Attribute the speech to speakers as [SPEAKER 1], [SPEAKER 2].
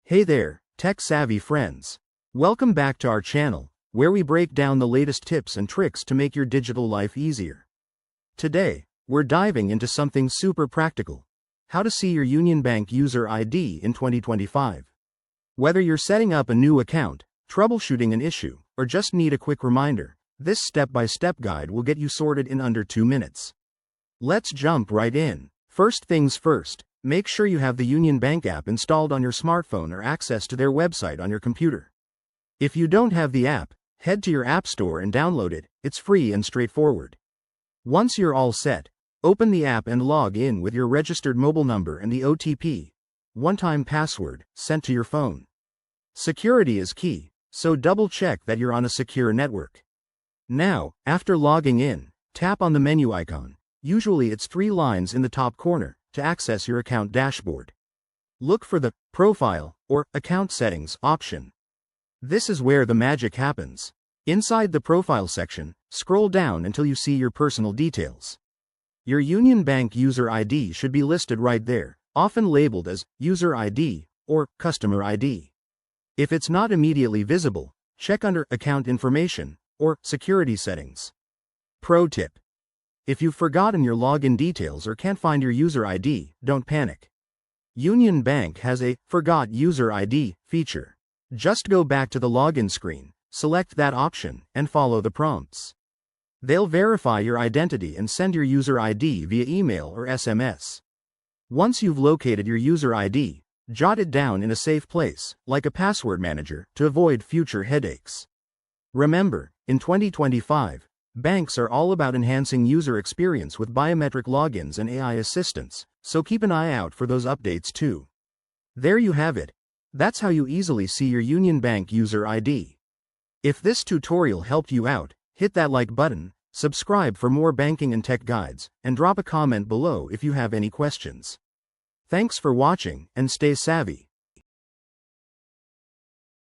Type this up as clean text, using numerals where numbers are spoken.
[SPEAKER 1] Hey there, tech-savvy friends. Welcome back to our channel, where we break down the latest tips and tricks to make your digital life easier. Today, we're diving into something super practical: how to see your Union Bank user ID in 2025. Whether you're setting up a new account, troubleshooting an issue, or just need a quick reminder, this step-by-step guide will get you sorted in under 2 minutes. Let's jump right in. First things first, make sure you have the Union Bank app installed on your smartphone or access to their website on your computer. If you don't have the app, head to your App Store and download it. It's free and straightforward. Once you're all set, open the app and log in with your registered mobile number and the OTP, one-time password, sent to your phone. Security is key, so double-check that you're on a secure network. Now, after logging in, tap on the menu icon. Usually it's 3 lines in the top corner, to access your account dashboard. Look for the Profile or Account Settings option. This is where the magic happens. Inside the Profile section, scroll down until you see your personal details. Your Union Bank user ID should be listed right there, often labeled as User ID or Customer ID. If it's not immediately visible, check under Account Information or Security Settings. Pro tip: if you've forgotten your login details or can't find your user ID, don't panic. Union Bank has a Forgot User ID feature. Just go back to the login screen, select that option, and follow the prompts. They'll verify your identity and send your user ID via email or SMS. Once you've located your user ID, jot it down in a safe place, like a password manager, to avoid future headaches. Remember, in 2025, banks are all about enhancing user experience with biometric logins and AI assistance, so keep an eye out for those updates too. There you have it. That's how you easily see your Union Bank user ID. If this tutorial helped you out, hit that like button, subscribe for more banking and tech guides, and drop a comment below if you have any questions. Thanks for watching, and stay savvy.